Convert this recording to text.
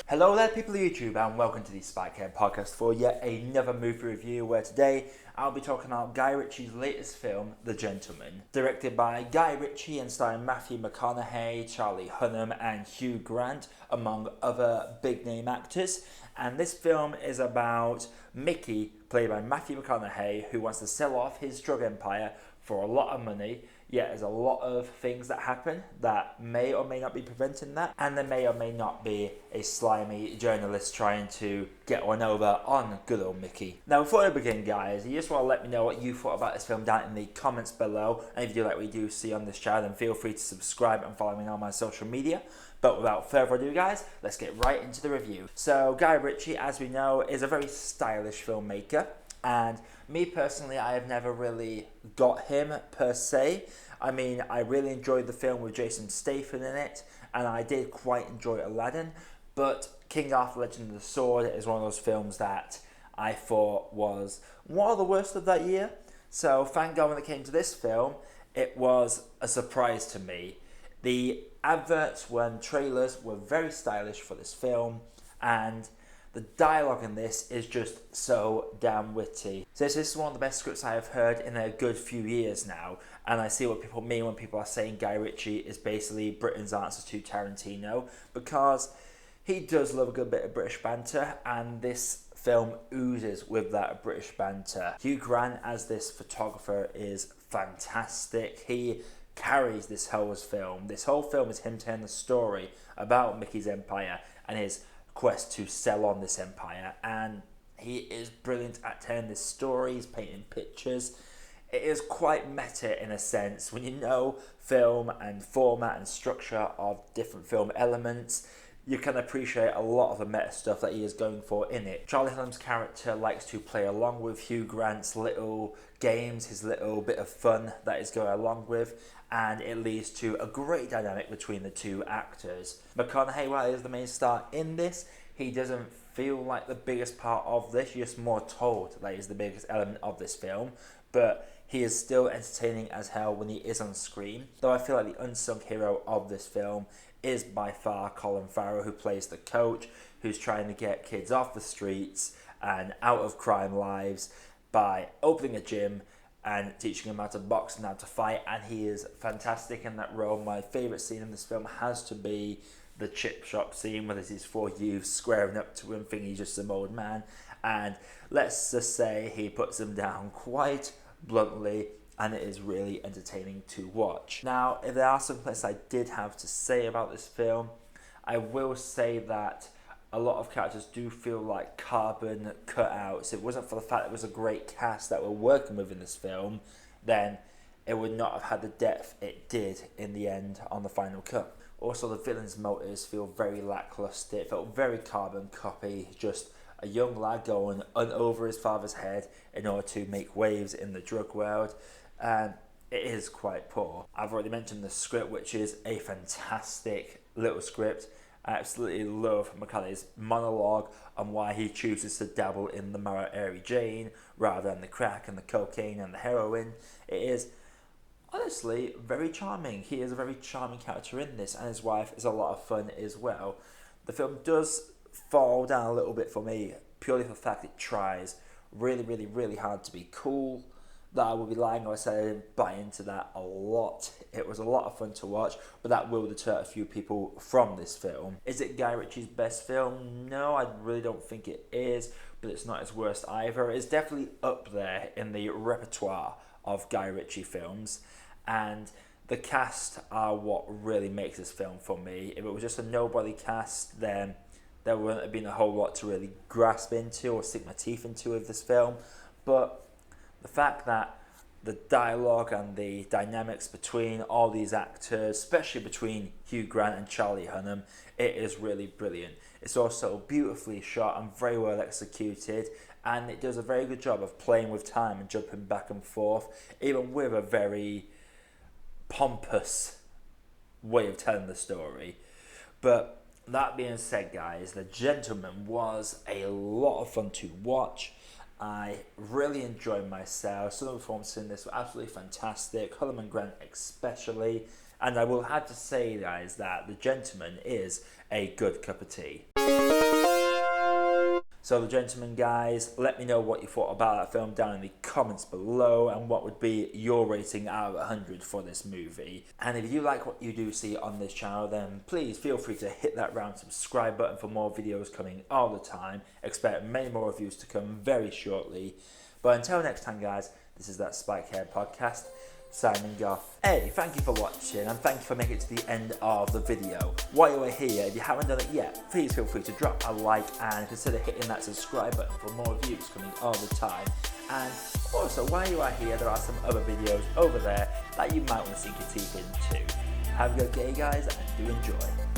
Hello there people of YouTube and welcome to the Spikehead podcast for yet another movie review where today I'll be talking about Guy Ritchie's latest film, The Gentleman. Directed by Guy Ritchie and starring Matthew McConaughey, Charlie Hunnam and Hugh Grant among other big name actors. And this film is about Mickey, played by Matthew McConaughey, who wants to sell off his drug empire for a lot of money. Yet there's a lot of things that happen that may or may not be preventing that, and there may or may not be a slimy journalist trying to get one over on good old Mickey. Now before I begin guys, you just want to let me know what you thought about this film down in the comments below, and if you do like what you do see on this channel then feel free to subscribe and follow me on my social media. But without further ado guys, let's get right into the review. So Guy Ritchie, as we know, is a very stylish filmmaker. And me personally, I have never really got him per se. I mean, I really enjoyed the film with Jason Statham in it, and I did quite enjoy Aladdin, but King Arthur Legend of the Sword is one of those films that I thought was one of the worst of that year. So thank God when it came to this film, it was a surprise to me. The adverts and trailers were very stylish for this film, and the dialogue in this is just so damn witty. So this is one of the best scripts I have heard in a good few years now, and I see what people mean when people are saying Guy Ritchie is basically Britain's answer to Tarantino, because he does love a good bit of British banter, and this film oozes with that British banter. Hugh Grant as this photographer is fantastic. He carries this whole film. This whole film is him telling the story about Mickey's empire and his quest to sell on this empire, and he is brilliant at telling this story. He's painting pictures. It is quite meta in a sense when you know film and format and structure of different film elements. You can appreciate a lot of the meta stuff that he is going for in it. Charlie Hunnam's character likes to play along with Hugh Grant's little games, his little bit of fun that he's going along with, and it leads to a great dynamic between the two actors. McConaughey, while he is the main star in this, he doesn't feel like the biggest part of this. You're just more told that he's the biggest element of this film, but he is still entertaining as hell when he is on screen. Though I feel like the unsung hero of this film is by far Colin Farrell, who plays the coach, who's trying to get kids off the streets and out of crime lives by opening a gym and teaching them how to box and how to fight, and he is fantastic in that role. My favourite scene in this film has to be the chip shop scene where there's these four youths squaring up to him thinking he's just some old man, and let's just say he puts them down quite bluntly, and it is really entertaining to watch. Now, if there are some things I did have to say about this film, I will say that a lot of characters do feel like carbon cutouts. If it wasn't for the fact that it was a great cast that we're working with in this film, then it would not have had the depth it did in the end on the final cut. Also, the villain's motives feel very lackluster. It felt very carbon copy, just a young lad going over his father's head in order to make waves in the drug world, and it is quite poor. I've already mentioned the script, which is a fantastic little script. I absolutely love McConaughey's monologue on why he chooses to dabble in the Mary Jane rather than the crack and the cocaine and the heroin. It is honestly very charming. He is a very charming character in this, and his wife is a lot of fun as well. The film does fall down a little bit for me purely for the fact it tries really hard to be cool. That I would be lying if I said I didn't buy into that a lot. It was a lot of fun to watch, but that will deter a few people from this film. Is it Guy Ritchie's best film? No, I really don't think it is, but it's not his worst either. It's definitely up there in the repertoire of Guy Ritchie films, and the cast are what really makes this film for me. If it was just a nobody cast, then there wouldn't have been a whole lot to really grasp into or stick my teeth into with this film, but the fact that the dialogue and the dynamics between all these actors, especially between Hugh Grant and Charlie Hunnam, it is really brilliant. It's also beautifully shot and very well executed, and it does a very good job of playing with time and jumping back and forth, even with a very pompous way of telling the story. But that being said, guys, The Gentleman was a lot of fun to watch. I really enjoyed myself. Some of the performances in this were absolutely fantastic. Hunnam and Grant especially. And I will have to say, guys, that The Gentleman is a good cup of tea. So The Gentleman, guys, let me know what you thought about that film down in the comments below, and what would be your rating out of 100 for this movie. And if you like what you do see on this channel, then please feel free to hit that round subscribe button for more videos coming all the time. Expect many more reviews to come very shortly. But until next time, guys, this is That Spikehead Podcast, signing off. Hey, thank you for watching, and thank you for making it to the end of the video. While you are here, if you haven't done it yet, please feel free to drop a like and consider hitting that subscribe button for more reviews coming all the time. And also, while you are here, there are some other videos over there that you might want to sink your teeth into. Have a good day, guys, and do enjoy.